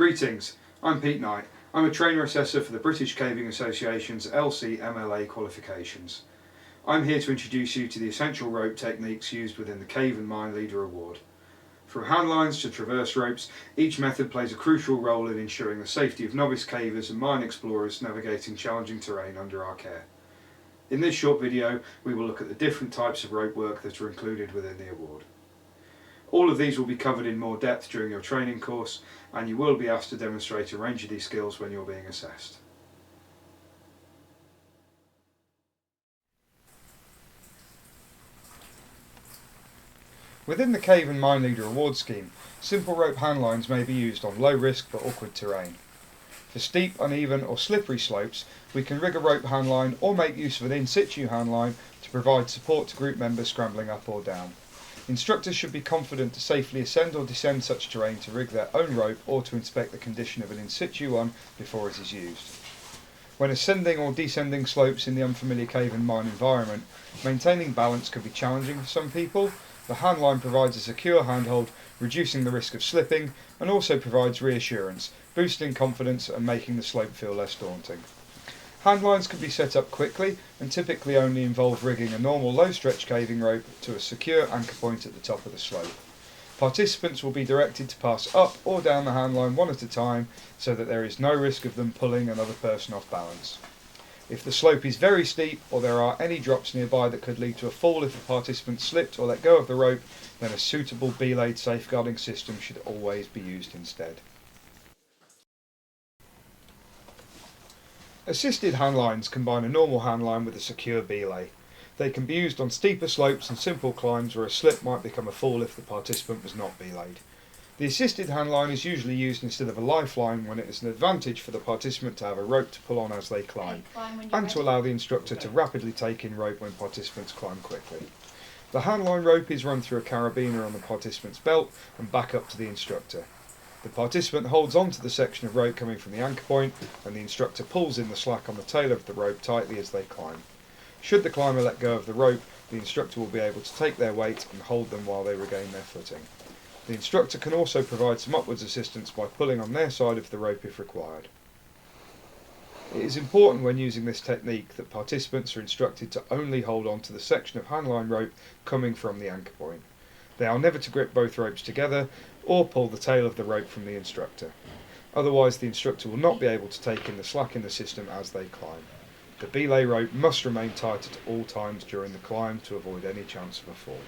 Greetings, I'm Pete Knight. I'm a trainer assessor for the British Caving Association's LCMLA qualifications. I'm here to introduce you to the essential rope techniques used within the Cave and Mine Leader Award. From handlines to traverse ropes, each method plays a crucial role in ensuring the safety of novice cavers and mine explorers navigating challenging terrain under our care. In this short video, we will look at the different types of rope work that are included within the award. All of these will be covered in more depth during your training course, and you will be asked to demonstrate a range of these skills when you're being assessed. Within the Cave and Mine Leader Award scheme, simple rope handlines may be used on low risk but awkward terrain. For steep, uneven or slippery slopes, we can rig a rope handline or make use of an in-situ handline to provide support to group members scrambling up or down. Instructors should be confident to safely ascend or descend such terrain to rig their own rope or to inspect the condition of an in-situ one before it is used. When ascending or descending slopes in the unfamiliar cave and mine environment, maintaining balance can be challenging for some people. The handline provides a secure handhold, reducing the risk of slipping, and also provides reassurance, boosting confidence and making the slope feel less daunting. Handlines can be set up quickly and typically only involve rigging a normal low stretch caving rope to a secure anchor point at the top of the slope. Participants will be directed to pass up or down the handline one at a time so that there is no risk of them pulling another person off balance. If the slope is very steep or there are any drops nearby that could lead to a fall if a participant slipped or let go of the rope, then a suitable belayed safeguarding system should always be used instead. Assisted handlines combine a normal handline with a secure belay. They can be used on steeper slopes and simple climbs where a slip might become a fall if the participant was not belayed. The assisted handline is usually used instead of a lifeline when it is an advantage for the participant to have a rope to pull on as they climb, and to allow the instructor to rapidly take in rope when participants climb quickly. The handline rope is run through a carabiner on the participant's belt and back up to the instructor. The participant holds on to the section of rope coming from the anchor point, and the instructor pulls in the slack on the tail of the rope tightly as they climb. Should the climber let go of the rope, the instructor will be able to take their weight and hold them while they regain their footing. The instructor can also provide some upwards assistance by pulling on their side of the rope if required. It is important when using this technique that participants are instructed to only hold on to the section of handline rope coming from the anchor point. They are never to grip both ropes together or pull the tail of the rope from the instructor. Otherwise, the instructor will not be able to take in the slack in the system as they climb. The belay rope must remain tight at all times during the climb to avoid any chance of a fall.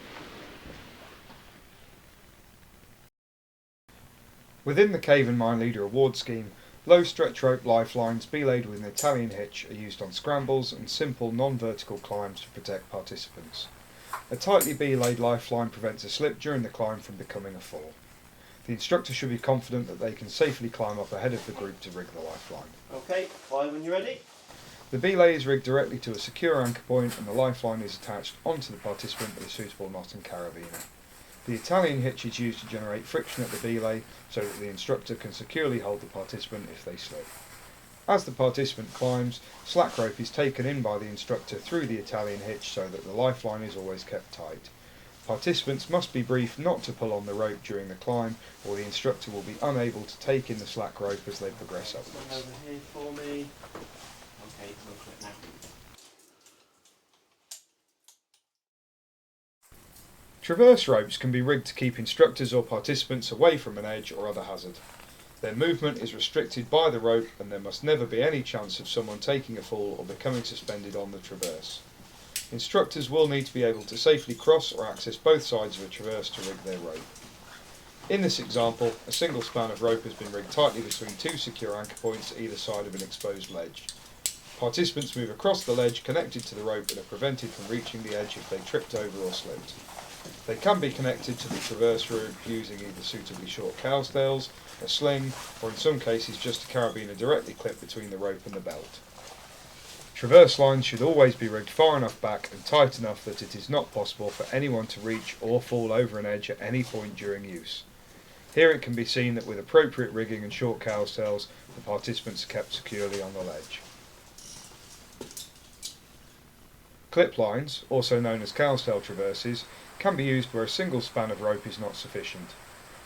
Within the Cave and Mine Leader Award scheme, low stretch rope lifelines belayed with an Italian hitch are used on scrambles and simple non-vertical climbs to protect participants. A tightly belayed lifeline prevents a slip during the climb from becoming a fall. The instructor should be confident that they can safely climb up ahead of the group to rig the lifeline. Okay, climb when you're ready. The belay is rigged directly to a secure anchor point and the lifeline is attached onto the participant with a suitable knot and carabiner. The Italian hitch is used to generate friction at the belay so that the instructor can securely hold the participant if they slip. As the participant climbs, slack rope is taken in by the instructor through the Italian hitch so that the lifeline is always kept tight. Participants must be briefed not to pull on the rope during the climb, or the instructor will be unable to take in the slack rope as they progress upwards. Over here for me. Okay, look at it now. Traverse ropes can be rigged to keep instructors or participants away from an edge or other hazard. Their movement is restricted by the rope and there must never be any chance of someone taking a fall or becoming suspended on the traverse. Instructors will need to be able to safely cross or access both sides of a traverse to rig their rope. In this example, a single span of rope has been rigged tightly between two secure anchor points either side of an exposed ledge. Participants move across the ledge connected to the rope and are prevented from reaching the edge if they tripped over or slipped. They can be connected to the traverse rope using either suitably short cowstails, a sling, or in some cases just a carabiner directly clipped between the rope and the belt. Traverse lines should always be rigged far enough back and tight enough that it is not possible for anyone to reach or fall over an edge at any point during use. Here it can be seen that with appropriate rigging and short cowstails, the participants are kept securely on the ledge. Cliplines, also known as cowstail traverses, can be used where a single span of rope is not sufficient.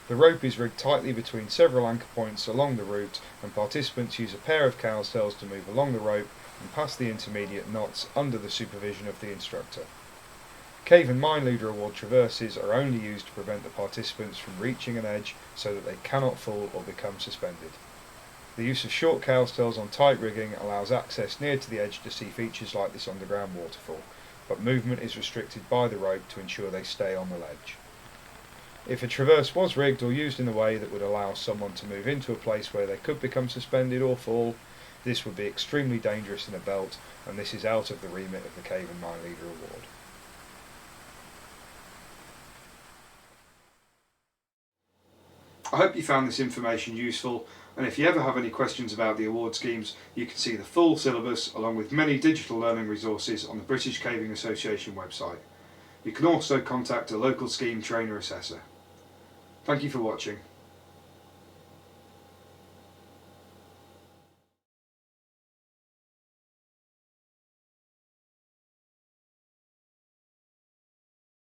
The rope is rigged tightly between several anchor points along the route, and participants use a pair of cowtails to move along the rope and past the intermediate knots under the supervision of the instructor. Cave and Mine Leader Award traverses are only used to prevent the participants from reaching an edge so that they cannot fall or become suspended. The use of short cowtails on tight rigging allows access near to the edge to see features like this underground waterfall, but movement is restricted by the rope to ensure they stay on the ledge. If a traverse was rigged or used in a way that would allow someone to move into a place where they could become suspended or fall, this would be extremely dangerous in a belt, and this is out of the remit of the Cave and Mine Leader Award. I hope you found this information useful, and if you ever have any questions about the award schemes, you can see the full syllabus along with many digital learning resources on the British Caving Association website. You can also contact a local scheme trainer assessor. Thank you for watching.